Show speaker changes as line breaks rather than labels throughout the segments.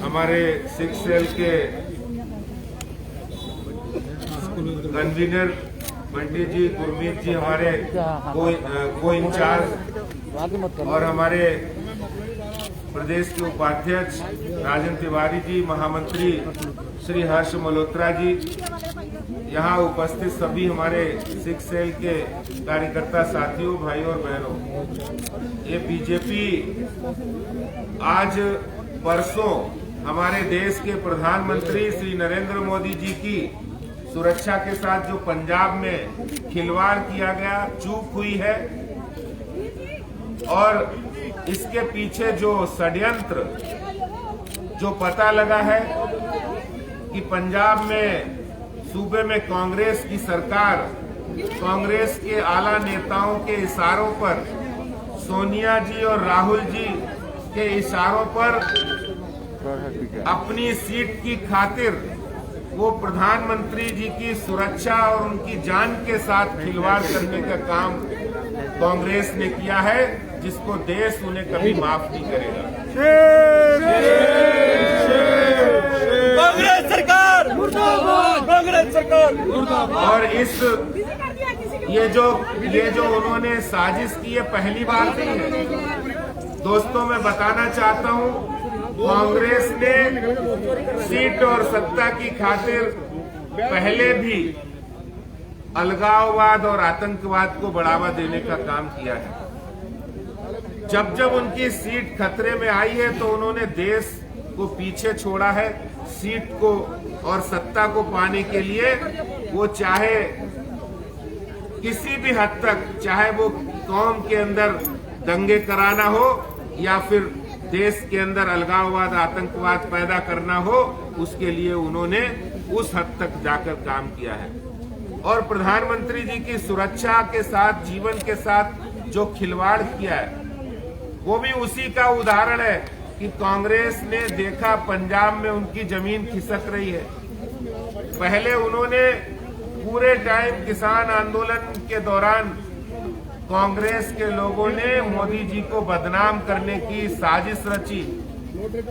हमारे six cell के convener Bunty जी, गुरमीत जी हमारे को इंचार्ज, और हमारे प्रदेश के उपाध्यक्ष राजन तिवारी जी, महामंत्री श्री हर्ष मल्होत्रा जी, यहाँ उपस्थित सभी हमारे सिक्स सेल के कार्यकर्ता साथियों, भाइयों और बहनों, ये बीजेपी आज परसों हमारे देश के प्रधानमंत्री श्री नरेंद्र मोदी जी की सुरक्षा के साथ जो पंजाब में खिलवाड़ किया गया, चूक हुई है, और इसके पीछे जो षड्यंत्र जो पता लगा है कि पंजाब में सूबे में कांग्रेस की सरकार, कांग्रेस के आला नेताओं के इशारों पर, सोनिया जी और राहुल जी के इशारों पर अपनी सीट की खातिर वो प्रधानमंत्री जी की सुरक्षा और उनकी जान के साथ खिलवाड़ करने का काम कांग्रेस ने किया है, जिसको देश उन्हें कभी माफ नहीं करेगा।
कांग्रेस सरकार मुर्दाबाद, कांग्रेस सरकार मुर्दाबाद।
और ये जो उन्होंने साजिश की है, पहली बार नहीं है दोस्तों। मैं बताना चाहता हूँ, कांग्रेस ने सीट और सत्ता की खातिर पहले भी अलगाववाद और आतंकवाद को बढ़ावा देने का काम किया है। जब जब उनकी सीट खतरे में आई है तो उन्होंने देश को पीछे छोड़ा है। सीट को और सत्ता को पाने के लिए वो चाहे किसी भी हद तक, चाहे वो कौम के अंदर दंगे कराना हो या फिर देश के अंदर अलगाववाद, आतंकवाद पैदा करना हो, उसके लिए उन्होंने उस हद तक जाकर काम किया है। और प्रधानमंत्री जी की सुरक्षा के साथ, जीवन के साथ जो खिलवाड़ किया है, वो भी उसी का उदाहरण है कि कांग्रेस ने देखा पंजाब में उनकी जमीन खिसक रही है। पहले उन्होंने पूरे टाइम किसान आंदोलन के दौरान कांग्रेस के लोगों ने मोदी जी को बदनाम करने की साजिश रची,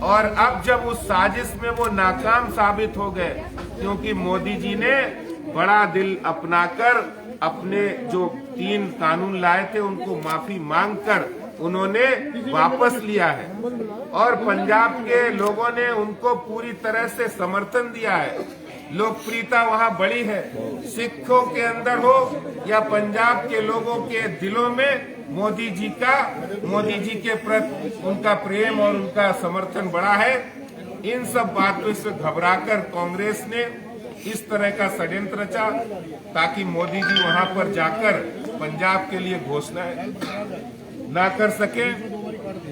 और अब जब उस साजिश में वो नाकाम साबित हो गए, क्योंकि मोदी जी ने बड़ा दिल अपनाकर अपने जो 3 कानून लाए थे उनको माफी मांगकर उन्होंने वापस लिया है, और पंजाब के लोगों ने उनको पूरी तरह से समर्थन दिया है। लोकप्रियता वहाँ बड़ी है। सिखों के अंदर हो या पंजाब के लोगों के दिलों में मोदी जी के प्रति उनका प्रेम और उनका समर्थन बड़ा है। इन सब बातों से घबराकर कांग्रेस ने इस तरह का षड्यंत्र रचा ताकि मोदी जी वहां पर जाकर पंजाब के लिए घोषणाएं ना कर सके,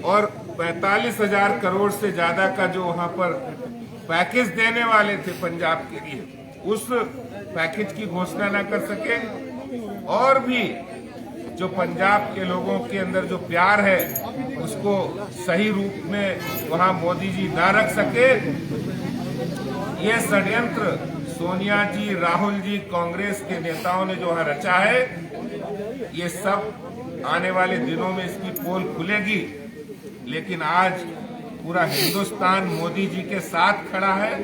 और 45,000 करोड़ से ज्यादा का जो वहां पर पैकेज देने वाले थे पंजाब के लिए, उस पैकेज की घोषणा ना कर सके, और भी जो पंजाब के लोगों के अंदर जो प्यार है उसको सही रूप में वहां मोदी जी ना रख सके। ये षड्यंत्र सोनिया जी, राहुल जी, कांग्रेस के नेताओं ने जो वहां रचा है, ये सब आने वाले दिनों में इसकी पोल खुलेगी। लेकिन आज पूरा हिंदुस्तान मोदी जी के साथ खड़ा है,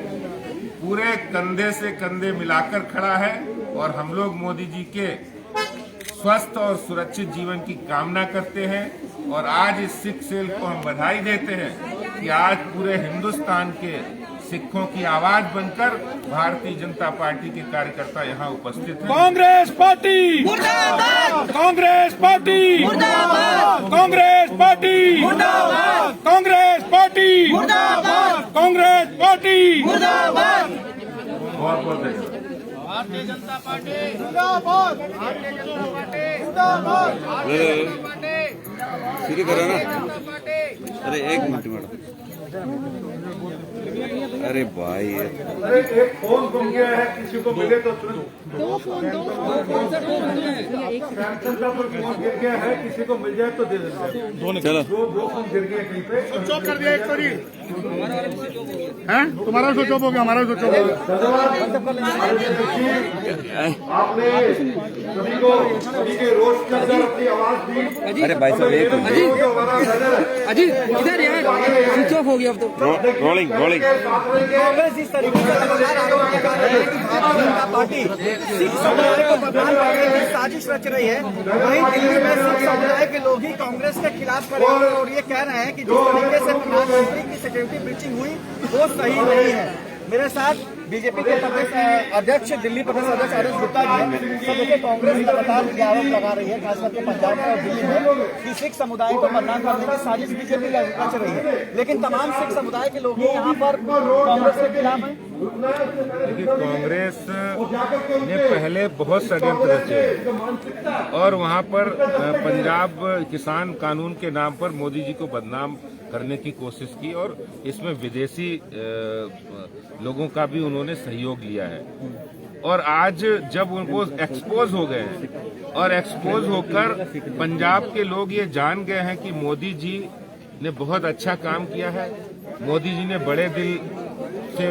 पूरे कंधे से कंधे मिलाकर खड़ा है, और हम लोग मोदी जी के स्वस्थ और सुरक्षित जीवन की कामना करते हैं। और आज इस सिख सेल को हम बधाई देते हैं कि आज पूरे हिंदुस्तान के सिखों की आवाज बनकर भारतीय जनता पार्टी के कार्यकर्ता यहाँ उपस्थित हैं।
कांग्रेस पार्टी मुर्दाबाद, कांग्रेस पार्टी मुर्दाबाद, कांग्रेस पार्टी मुर्दाबाद, कांग्रेस पार्टी मुर्दाबाद, कांग्रेस पार्टी मुर्दाबाद।
बहुत बहुत धन्यवाद।
भारतीय जनता पार्टी मुर्दाबाद, भारतीय जनता पार्टी मुर्दाबाद, भारतीय जनता पार्टी
शुरू करो ना। अरे एक मिनट मैडम, अरे भाई,
अरे एक फोन गुम गया है, किसी को मिले तो तुरंत। सैमसंग का फोन गिर गया है, किसी को मिल जाए तो दे देते हैं।
चलो
दो फोन गिर गए कहीं पे,
स्विच ऑफ कर दिया एक सॉरी।
हैं? तुम्हारा स्विच ऑफ हो गया, हमारा स्विच ऑफ हो गया।
आपने सभी के रोष के अंदर अपनी आवाज दी।
अरे भाई साहब एक मिनट।
अजीत इधर यार स्विच ऑफ हो गया अब तो।
Rolling rolling.
कांग्रेस इस तरीके से लगातार आरोप लगा रही है कि भारतीय जनता पार्टी सिख समुदाय को बदनाम करने की साजिश रच रही है। वहीं दिल्ली में सिख समुदाय के लोग ही कांग्रेस के खिलाफ खड़े हुए और ये कह रहे हैं कि जिस तरीके से प्रधानमंत्री की सिक्योरिटी ब्रीचिंग हुई वो सही नहीं है। मेरे साथ बीजेपी के प्रदेश अध्यक्ष, दिल्ली प्रदेश अध्यक्ष आर.एस. गुप्ता जी हैं। सब देखिए, कांग्रेस लगातार ये आरोप लगा रही है, खास करके पंजाब में और दिल्ली में, कि सिख समुदाय को बदनाम करने की साजिश बीजेपी रच रही है। लेकिन तमाम सिख समुदाय के लोग ही यहाँ पर कांग्रेस के खिलाफ हैं।
देखिए, कांग्रेस ने पहले बहुत षड्यंत्र रचे और वहाँ पर पंजाब किसान कानून के नाम पर मोदी जी को बदनाम करने की कोशिश की और इसमें विदेशी लोगों का भी उन्होंने सहयोग लिया है। और आज जब उनको एक्सपोज हो गए हैं और एक्सपोज होकर पंजाब के लोग ये जान गए हैं कि मोदी जी ने बहुत अच्छा काम किया है, मोदी जी ने बड़े दिल से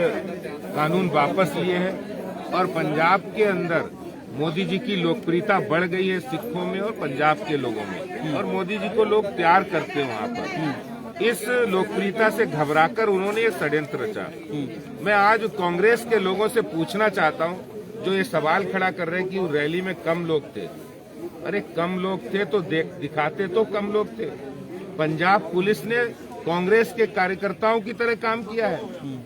कानून वापस लिए हैं और पंजाब के अंदर मोदी जी की लोकप्रियता बढ़ गई है सिखों में और पंजाब के लोगों में, और मोदी जी को लोग प्यार करते हैं वहाँ पर। इस लोकप्रियता से घबराकर उन्होंने ये षड्यंत्र रचा। मैं आज कांग्रेस के लोगों से पूछना चाहता हूँ जो ये सवाल खड़ा कर रहे हैं कि रैली में कम लोग थे। अरे कम लोग थे तो दिखाते तो कम लोग थे। पंजाब पुलिस ने कांग्रेस के कार्यकर्ताओं की तरह काम किया है।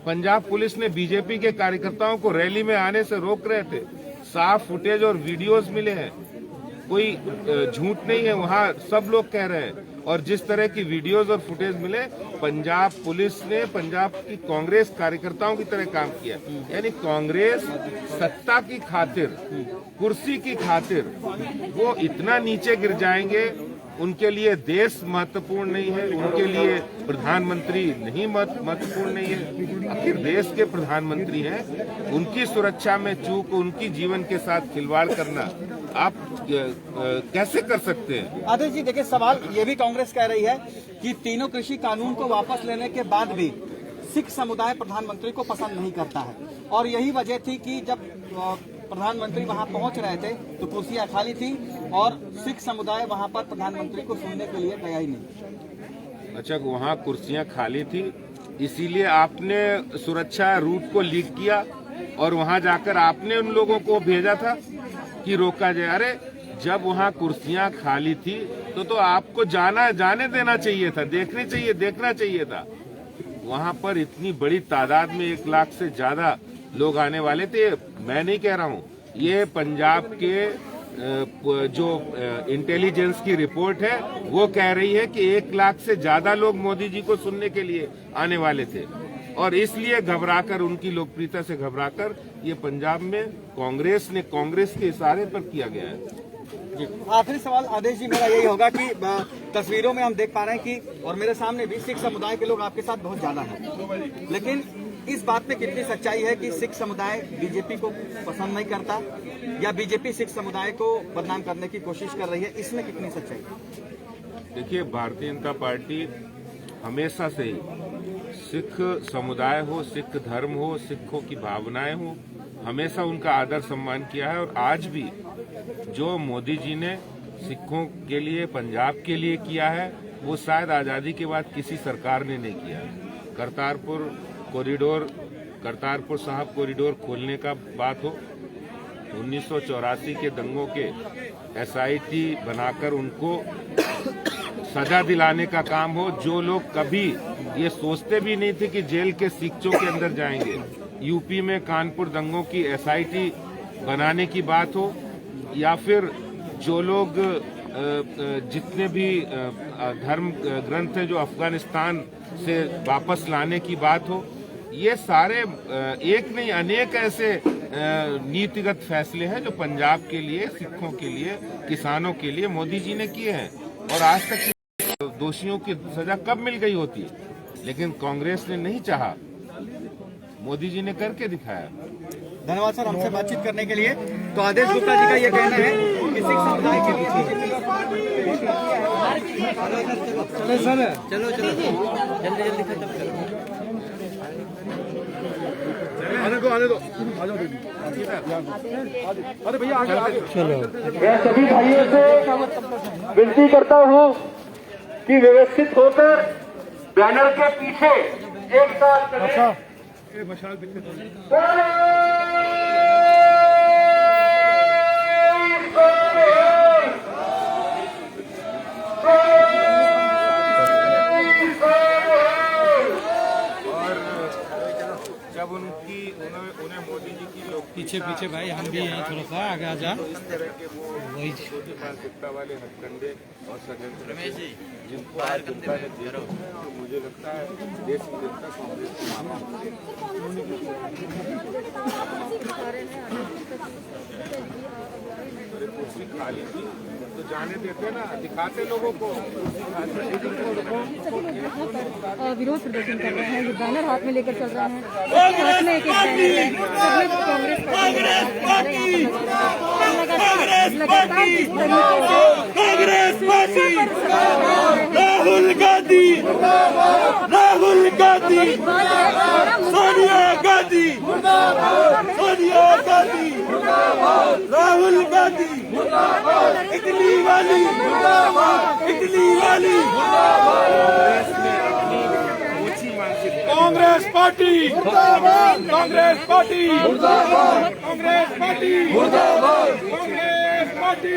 पंजाब पुलिस ने बीजेपी के कार्यकर्ताओं को रैली में आने से रोक रहे थे। साफ फुटेज और वीडियोस मिले हैं, कोई झूठ नहीं है, वहाँ सब लोग कह रहे हैं। और जिस तरह की वीडियोस और फुटेज मिले, पंजाब पुलिस ने पंजाब की कांग्रेस कार्यकर्ताओं की तरह काम किया। यानी कांग्रेस सत्ता की खातिर, कुर्सी की खातिर वो इतना नीचे गिर जाएंगे। उनके लिए देश महत्वपूर्ण नहीं है, उनके लिए प्रधानमंत्री नहीं महत्वपूर्ण नहीं है। आखिर देश के प्रधानमंत्री हैं, उनकी सुरक्षा में चूक, उनकी जीवन के साथ खिलवाड़ करना आप कैसे कर सकते हैं?
आदेश जी, देखिए, सवाल ये भी कांग्रेस कह रही है कि तीनों कृषि कानून को वापस लेने के बाद भी सिख समुदाय प्रधानमंत्री को पसंद नहीं करता है और यही वजह थी कि जब प्रधानमंत्री वहां पहुंच रहे थे तो कुर्सियां खाली थी और सिख समुदाय वहां पर प्रधानमंत्री को सुनने के लिए गया ही नहीं।
अच्छा, वहाँ कुर्सियां खाली थी, इसीलिए आपने सुरक्षा रूट को लीक किया और वहां जाकर आपने उन लोगों को भेजा था कि रोका जाए। अरे जब वहाँ कुर्सियां खाली थी तो आपको जाने देना चाहिए था, देखना चाहिए था। वहाँ पर इतनी बड़ी तादाद में 1 लाख से ज्यादा लोग आने वाले थे। मैं नहीं कह रहा हूँ, ये पंजाब के जो इंटेलिजेंस की रिपोर्ट है वो कह रही है कि 1 लाख से ज्यादा लोग मोदी जी को सुनने के लिए आने वाले थे और इसलिए घबराकर, उनकी लोकप्रियता से घबराकर ये पंजाब में कांग्रेस के इशारे पर किया गया है।
आखिरी सवाल आदेश जी मेरा यही होगा कि तस्वीरों में हम देख पा रहे हैं कि, और मेरे सामने भी, सिख समुदाय के लोग आपके साथ बहुत ज्यादा हैं, लेकिन इस बात पे कितनी सच्चाई है कि सिख समुदाय बीजेपी को पसंद नहीं करता या बीजेपी सिख समुदाय को बदनाम करने की कोशिश कर रही है, इसमें कितनी सच्चाई?
देखिए, भारतीय जनता पार्टी हमेशा से ही सिख समुदाय हो, सिख धर्म हो, सिखों की भावनाएं हो, हमेशा उनका आदर सम्मान किया है। और आज भी जो मोदी जी ने सिखों के लिए, पंजाब के लिए किया है, वो शायद आजादी के बाद किसी सरकार ने नहीं किया। करतारपुर साहब कॉरिडोर खोलने का बात हो, 1984 के दंगों के SIT बनाकर उनको सजा दिलाने का काम हो, जो लोग कभी ये सोचते भी नहीं थे कि जेल के सिक्चों के अंदर जाएंगे। यूपी में कानपुर दंगों की SIT बनाने की बात हो, या फिर जो लोग जितने भी धर्म ग्रंथ हैं जो अफगानिस्तान से वापस लाने की बात हो, ये सारे एक नहीं अनेक ऐसे नीतिगत फैसले हैं जो पंजाब के लिए, सिखों के लिए, किसानों के लिए मोदी जी ने किए हैं। और आज तक दोषियों की सजा कब मिल गई होती, लेकिन कांग्रेस ने नहीं चाहा, मोदी जी ने करके दिखाया।
धन्यवाद सर, हमसे बातचीत करने के लिए। तो आदेश गुप्ता जी का ये कहना है कि सिख समुदाय के लिए
चलो जल्दी खत्म करो।
आने दो, आ जाओ दीदी। अरे भैया आगे आगे
मैं सभी भाइयों से विनती करता हूं कि व्यवस्थित होकर बैनर के पीछे एक साथ चलें।
ये मशाल दिखते थोड़ी।
जब उन्हें मोदी जी की लोग
पीछे पीछे भाई हम भी हैं, थोड़ा सा आगे आ जा।
इस तरह के वो
वही
छोटी मानसिकता वाले हथकंडे और षड्यंत्र जिनको आज जनता ने देखा, तो मुझे लगता है देश की जनता कांग्रेस को माफ अरे कुर्सी खाली थी तो जाने देते ना, दिखाते लोगों को।
विरोध प्रदर्शन कर रहे हैं, ये बैनर हाथ में लेकर चल रहे हैं, सबके हाथ में एक एक बैनर है, सबने कांग्रेस पार्टी लगातार जिस तरीके से
राहुल गांधी, राहुल गांधी, सोनिया गांधी, सोनिया गांधी, राहुल गांधी, इटली वाली, इटली वाली, Congress party, Congress party, Congress party, Congress party,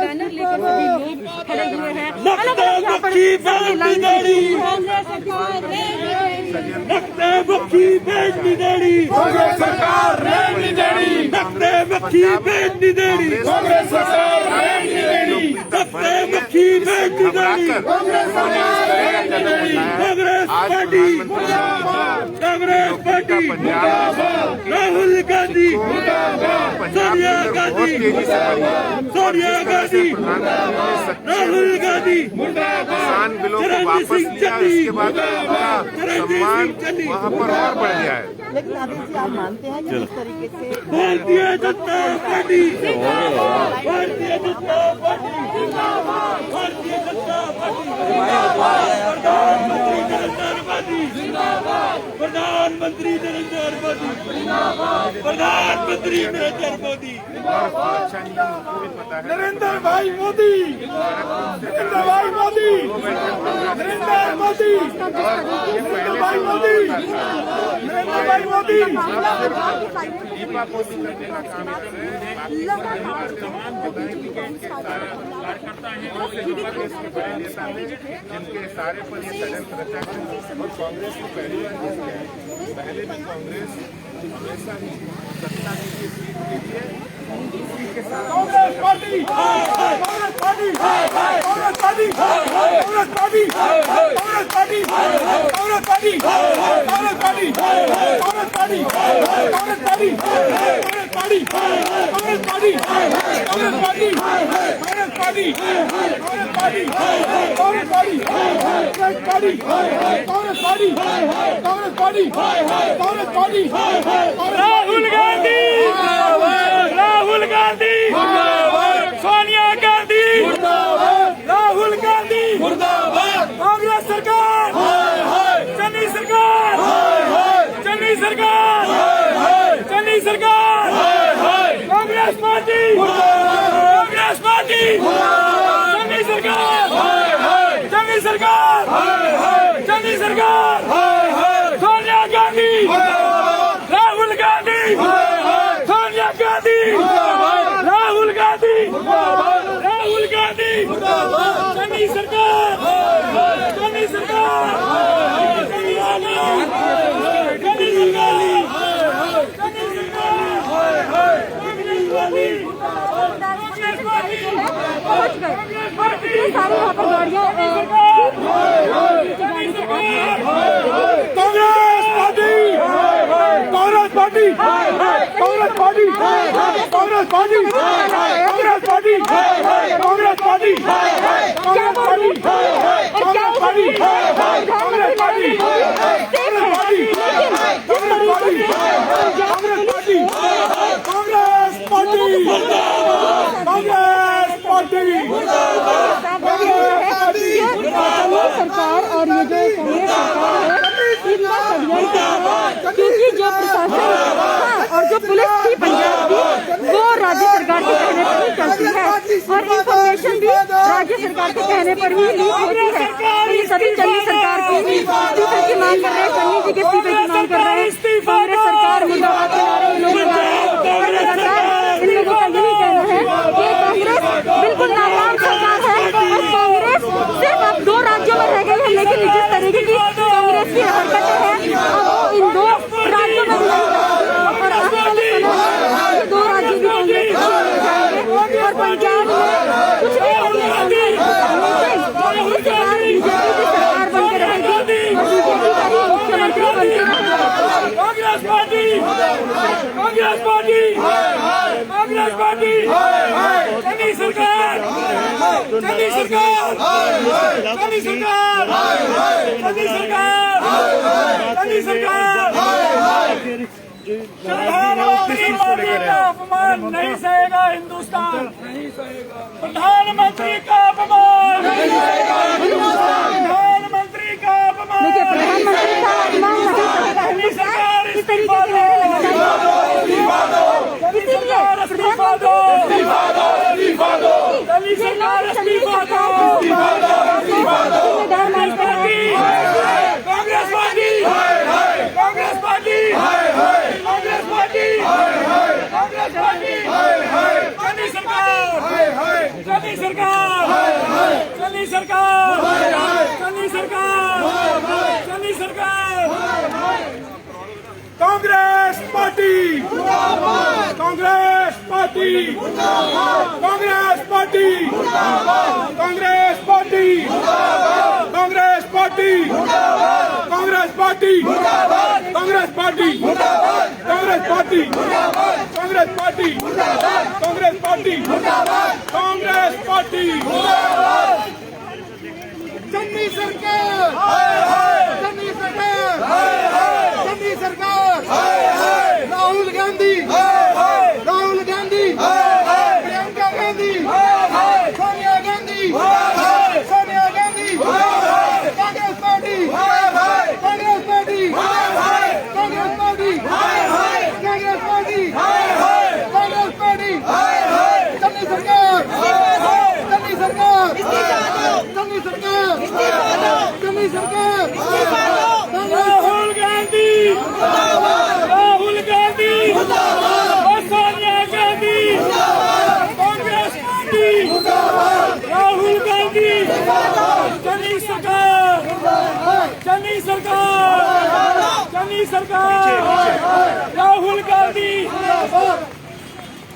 banner लेकर सभी लोग खड़े हुए हैं।
लगता मक्खी बैठ निदेड़ी, लगता मक्खी बैठ निदेड़ी, कांग्रेस सरकार रहने निदेड़ी, लगता मक्खी बैठ निदेड़ी, कांग्रेस सरकार रहने निदेड़ी, लगता मक्खी बैठ निदेड़ी, कांग्रेस पार्टी, कांग्रेस पार्टी, राहुल गांधी, सोनिया गांधी, सोनिया गांधी, राहुल गांधी,
किसान बिलों को वापस लिया, इसके बाद सम्मान वहाँ पर और बढ़ गया है।
लेकिन आदित्य जी आप मानते हैं कि इस तरीके से
Bharatiya Janata party, Bharatiya Janata party, Bharatiya Janata party, प्रधानमंत्री नरेंद्र मोदी, प्रधानमंत्री नरेंद्र मोदी,
अच्छा नियम उनको भी पता है।
नरेंद्र भाई मोदी, नरेंद्र भाई मोदी, नरेंद्र मोदी, नरेंद्र भाई मोदी, नरेंद्र भाई मोदी,
दीपा मोदी करने का काम कर रहे हैं। तमाम जगह कार्यकर्ता हैं, बड़े नेता हैं, जिनके सारे पर ये षड्यंत्र रचा है। और कांग्रेस को पहली बार जीत है, पहले भी कांग्रेस हमेशा ही सत्ता की सीट के लिए किसी के साथ
Congress party, Congress party, Congress party, Congress party, Congress party, Congress party, Congress party, Congress party, Congress party, Congress party, Congress party, Congress party, Congress party, Congress party, Congress party, Congress party, Congress party, Congress party, Congress party, Rahul Gandhi, Rahul Gandhi, Sonia Gandhi, Rahul Gandhi, Congress सरकार, चन्नी सरकार, चन्नी सरकार, चन्नी सरकार, कांग्रेस पार्टी, कांग्रेस पार्टी, चन्नी सरकार, चन्नी सरकार, चन्नी सरकार, सोनिया गांधी, राहुल गांधी, सोनिया गांधी, राहुल गांधी, राहुल गांधी, चन्नी सरकार, चन्नी सरकार, चन्नी सरकार, चन्नी सरकार, चन्नी
पहुंच गए और इतनी सारी वहाँ पर गाड़ियाँ
Congress party, Congress party, Congress party, Congress party, Congress party, Congress party, Congress party, Congress party, Congress party, Congress party, Congress party, Congress party, Congress party, Congress party, Congress party,
सरकार के कहने पर भी लीक होती है। तो ये सभी चन्नी सरकार की इस्तीफे की मांग कर रहे हैं, चन्नी जी के इस्तीफे की मांग कर रहे हैं। कांग्रेस सरकार मुर्दाबाद के नारे इन लोगों लगातार इन लोगों का यही कहना है कि कांग्रेस बिल्कुल नाकाम सरकार है और कांग्रेस सिर्फ अब 2 राज्यों में रह गई है, लेकिन जिस तरीके की कांग्रेस की हरकतें हैं अब वो इन 2 राज्यों में भी नहीं रहेगी और आने वाले समय में 2 राज्य भी कांग्रेस और पंजाब में कुछ भी करने का लेकिन इस बार बीजेपी की सरकार बन के रहेगी और बीजेपी का ही मुख्यमंत्री बन के रहेगा।
Congress party, Congress party, Congress party, Channi सरकार, चन्नी सरकार, चन्नी सरकार, चन्नी सरकार, चन्नी सरकार। प्रधानमंत्री मोदी का अपमान नहीं सहेगा हिंदुस्तान, प्रधानमंत्री का अपमान नहीं सहेगा हिंदुस्तान, प्रधानमंत्री का अपमान।
देखिए, प्रधानमंत्री का अपमान नहीं सहेगा हिंदुस्तान, इस तरीके के नारे लगातार
इस्तीफा दो, इस्तीफा दो, इस्तीफा दो, चन्नी सरकार इस्तीफा दो, इस्तीफा दो, इस्तीफा दो। Congress party, Congress party, Congress party, Congress party, Congress party, Channi सरकार, चन्नी सरकार, चन्नी सरकार, चन्नी सरकार, चन्नी सरकार। Congress party, Congress party, Congress party, Congress party, Congress party, Congress party, Congress party, Congress party, Congress party, Congress party, Congress party. Channi सरकार, चन्नी सरकार, चन्नी सरकार, Rahul Gandhi, Rahul Gandhi, Priyanka Gandhi, Sonia Gandhi, Sonia Gandhi, Congress party, Congress party, Congress party, Congress party, Congress party, Channi सरकार, चन्नी सरकार, चन्नी सरकार, चन्नी सरकार, राहुल गांधी, राहुल गांधी, सोनिया गांधी, कांग्रेस पार्टी, राहुल गांधी, चन्नी सरकार, चन्नी सरकार, चन्नी सरकार, राहुल गांधी,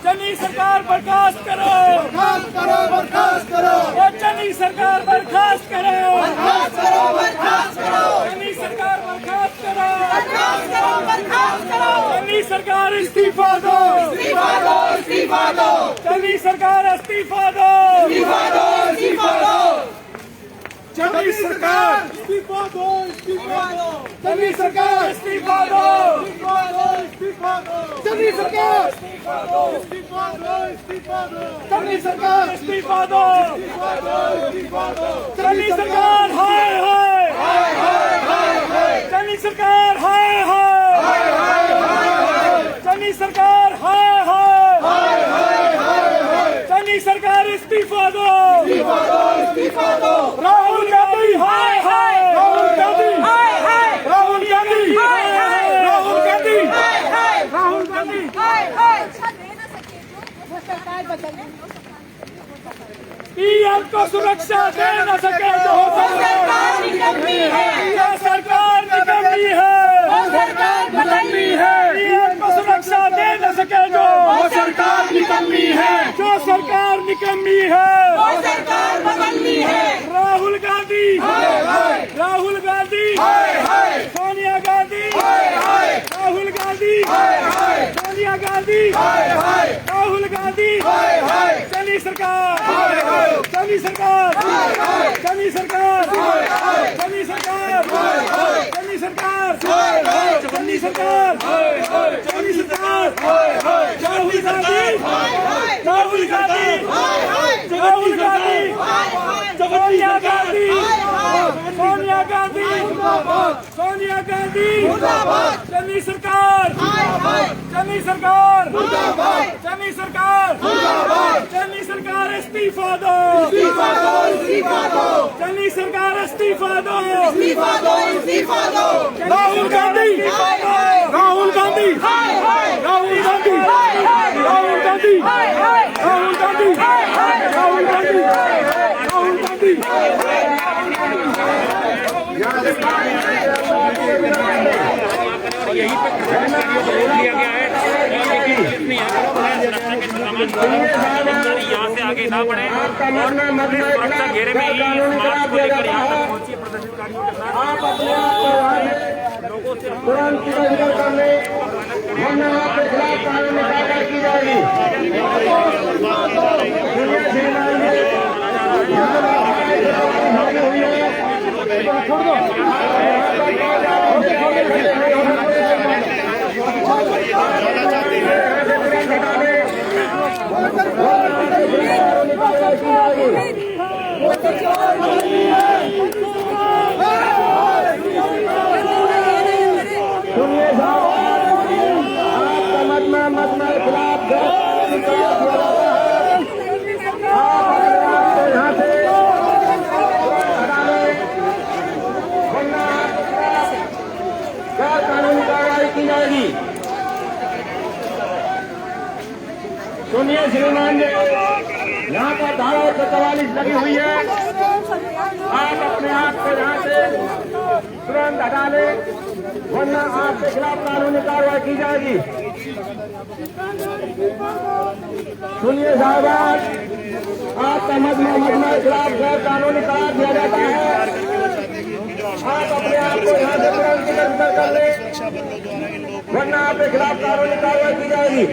चन्नी सरकार बर्खास्त करो, बर्खास्त करो, बर्खास्त करो, चन्नी सरकार बर्खास्त करो, बर्खास्त करो, बर्खास्त करो, चन्नी सरकार बर्खास्त करो, बर्खास्त करो, बर्खास्त करो, चन्नी सरकार इस्तीफा दो, इस्तीफा दो, इस्तीफा दो, चन्नी सरकार इस्तीफा दो, इस्तीफा दो, इस्तीफा दो, चन्नी सरकार इस्तीफा दो, इस्तीफा दो, चन्नी सरकार इस्तीफा दो, इस्तीफा दो, इस्तीफा दो, चन्नी सरकार इस्तीफा दो, इस्तीफा दो, इस्तीफा दो, चन्नी सरकार इस्तीफा दो, इस्तीफा दो, इस्तीफा दो, चन्नी सरकार हाय हाय, हाय हाय, हाय चन्नी सरकार हाय हाय, हाय हाय, चन्नी सरकार हाय हाय, हाय हाय, चन्नी सरकार इस्तीफा दो, इस्तीफा दो, इस्तीफा दो, राहुल गांधी हाय हाय, राहुल गांधी हाय हाय, राहुल गांधी हाय हाय, राहुल गांधी हाय हाय, राहुल गांधी हाय हाय। पीएम को सुरक्षा दे न सके जो सरकार निकम्मी है, क्या सरकार निकम्मी है, सरकार निकम्मी है, पीएम को सुरक्षा दे न सके जो सरकार निकम्मी है, जो सरकार निकम्मी है, सरकार बदलनी है। राहुल गांधी राहुल गांधी, सोनिया गांधी, राहुल गांधी, सोनिया गांधी, राहुल गांधी, चन्नी सरकार, चन्नी सरकार, चन्नी सरकार, चन्नी सरकार, चन्नी सरकार, चन्नी सरकार, चन्नी सरकार, राहुल गांधी, राहुल गांधी, राहुल गांधी, सोनिया गांधी, सोनिया गांधी सोनिया गांधी चन्नी सरकार चन्नी सरकार चन्नी सरकार चन्नी सरकार इस्तीफा दो चन्नी सरकार इस्तीफा दो राहुल गांधी राहुल गांधी राहुल गांधी राहुल गांधी राहुल गांधी राहुल गांधी राहुल गांधी
यहीं पे लिया गया है यहाँ से आगे ना बढ़े और सुरक्षा घेरे में ही मार्च को लेकर यहाँ तक पहुंची प्रदर्शनकारियों के साथ लोगों से
सुनिए श्रीमान जी, यहाँ पर धारा 144 लगी हुई है। आप अपने आप को यहाँ से तुरंत हटा लें, वरना आपके खिलाफ कानूनी कार्रवाई की जाएगी। सुनिए साहबान, आपका मजमा के खिलाफ गैर कानूनी करार दिया जाता है। आप अपने आप को यहाँ से तुरंत गिरफ्तार कर लें, वरना आपके खिलाफ कानूनी कार्रवाई की जाएगी।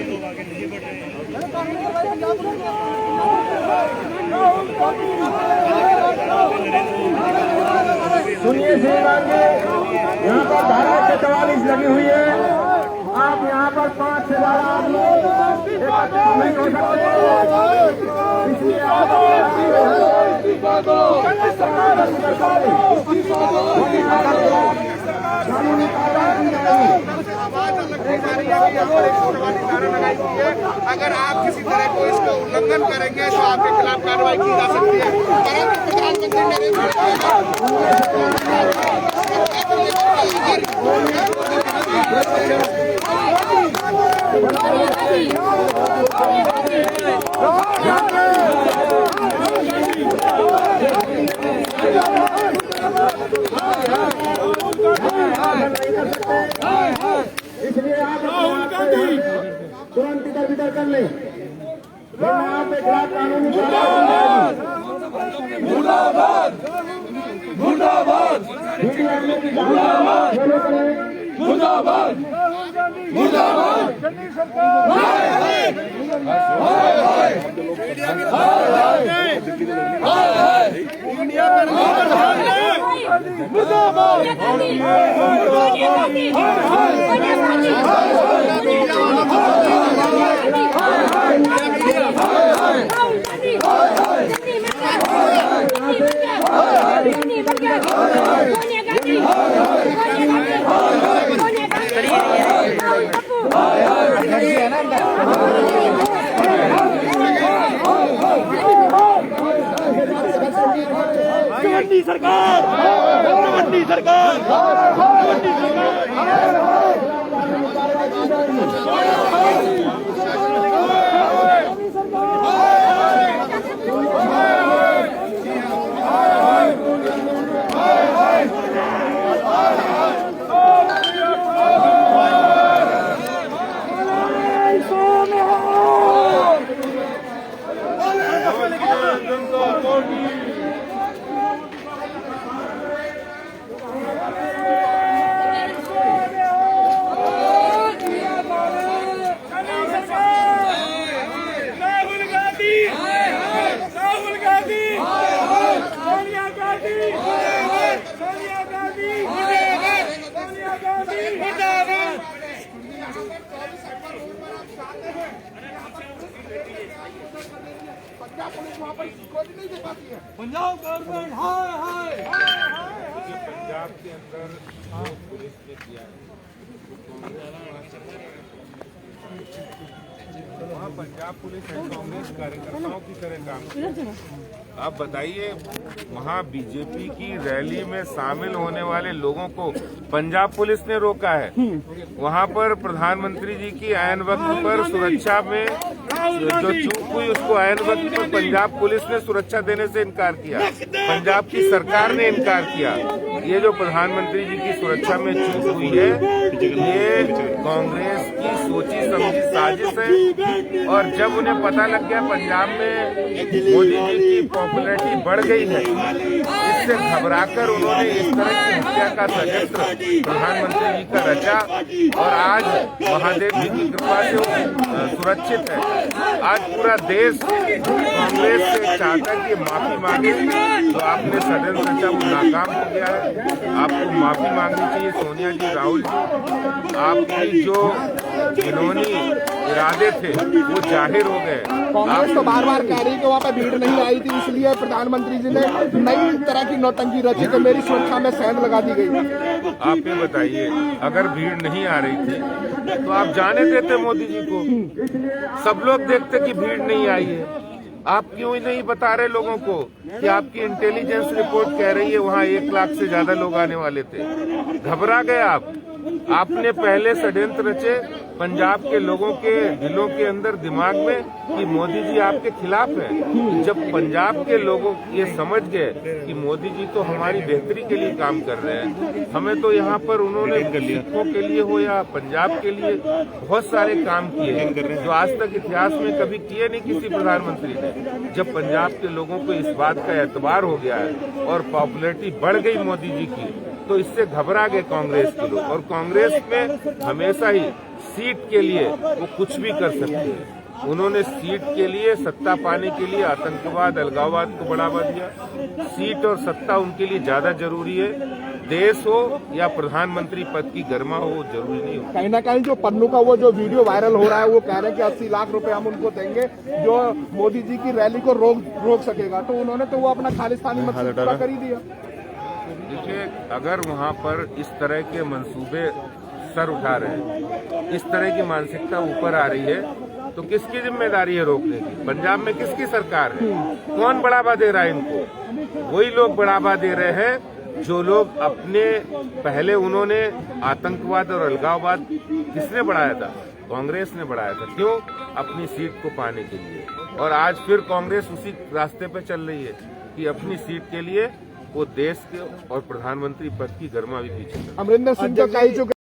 सुनिए श्रीमान जी, यहाँ पर धारा 144 लगी हुई है। आप यहाँ पर 5 से ज्यादा आदमी नहीं हो सकते, इसलिए आप कानूनी कार्रवाई की जाएगी।
अगर आप किसी तरह को इसका उल्लंघन करेंगे तो आपके खिलाफ कार्रवाई की जा सकती है। परंतु प्रधानमंत्री नरेंद्र
इसलिए आप तुरंत इधर उधर कर लें, वरना आपके खिलाफ कानूनी कार्रवाई
मुर्दाबाद मुर्दाबाद मुर्दाबाद मुर्दाबाद चन्नी सरकार चन्नी सरकार चन्नी सरकार पंजाब गवर्नमेंट हाय हाय
पंजाब के अंदर जो पुलिस ने किया है वहाँ पंजाब पुलिस है कांग्रेस कार्यकर्ताओं की तरह काम किया। आप बताइए वहाँ बीजेपी की रैली में शामिल होने वाले लोगों को पंजाब पुलिस ने रोका है। वहाँ पर प्रधानमंत्री जी की ऐन वक्त पर सुरक्षा में जो चूक हुई उसको ऐन वक्त पर पंजाब पुलिस ने सुरक्षा देने से इनकार किया, पंजाब की सरकार ने इनकार किया। ये जो प्रधानमंत्री जी की सुरक्षा में चूक हुई है ये कांग्रेस की सोची समझी साजिश है। और जब उन्हें पता लग गया पंजाब में मोदी जी की पॉपुलैरिटी बढ़ गई है, इससे घबराकर उन्होंने इस तरह की हत्या का षड्यंत्र प्रधानमंत्री जी का रचा और आज महादेव जी की कृपा से वो सुरक्षित है। आज पूरा देश कांग्रेस से चाहता है कि माफी मांगे, तो आपने षड्यंत्र रचा वो नाकाम हो गया है। आपको माफी मांगनी चाहिए सोनिया जी, राहुल जी। आपकी जो घिनौनी इरादे थे वो जाहिर हो गए।
कांग्रेस तो बार बार कह रही है कि वहाँ पे भीड़ नहीं आई थी, इसलिए प्रधानमंत्री जी ने नई तरह की नौटंकी रची कि मेरी सुरक्षा में सेंध लगा दी गई।
आप ये बताइए अगर भीड़ नहीं आ रही थी तो आप जाने देते मोदी जी को, सब लोग देखते कि भीड़ नहीं आई है। आप क्यों नहीं बता रहे लोगों को कि आपकी इंटेलिजेंस रिपोर्ट कह रही है वहाँ 1 लाख से ज्यादा लोग आने वाले थे। घबरा गए आप। आपने पहले षड्यंत्र रचे पंजाब के लोगों के दिलों के अंदर दिमाग में कि मोदी जी आपके खिलाफ हैं। जब पंजाब के लोगों ये समझ गए कि मोदी जी तो हमारी बेहतरी के लिए काम कर रहे हैं, हमें तो यहाँ पर उन्होंने सिखों के लिए हो या पंजाब के लिए बहुत सारे काम किए हैं जो आज तक इतिहास में कभी किए नहीं किसी प्रधानमंत्री ने। जब पंजाब के लोगों को इस बात का एतबार हो गया है और पॉपुलैरिटी बढ़ गई मोदी जी की, तो इससे घबरा गए कांग्रेस के लोग। और कांग्रेस में हमेशा ही सीट के लिए वो कुछ भी कर सकते हैं। उन्होंने सीट के लिए, सत्ता पाने के लिए आतंकवाद, अलगाववाद को बढ़ावा दिया। सीट और सत्ता उनके लिए ज्यादा जरूरी है। देश हो या प्रधानमंत्री पद की गरिमा हो वो जरूरी नहीं हो।
कहीं ना कहीं जो पन्नू का वो जो वीडियो वायरल हो रहा है वो कह रहे हैं कि 80 लाख रुपए हम उनको देंगे जो मोदी जी की रैली को रोक सकेगा, तो उन्होंने तो वो अपना खालिस्तानी मकसद पूरा कर ही दिया।
देखिए अगर वहाँ पर इस तरह के मंसूबे सर उठा रहे हैं, इस तरह की मानसिकता ऊपर आ रही है, तो किसकी जिम्मेदारी है रोकने की? पंजाब में किसकी सरकार है? कौन बढ़ावा दे रहा है इनको? वही लोग बढ़ावा दे रहे हैं जो लोग अपने पहले उन्होंने आतंकवाद और अलगाववाद किसने बढ़ाया था? कांग्रेस ने बढ़ाया था। क्यों? अपनी सीट को पाने के लिए। और आज फिर कांग्रेस उसी रास्ते पे चल रही है कि अपनी सीट के लिए वो देश के और प्रधानमंत्री पद की गरिमा भी पीछे।
अमरिंदर सिंह जो कह चुके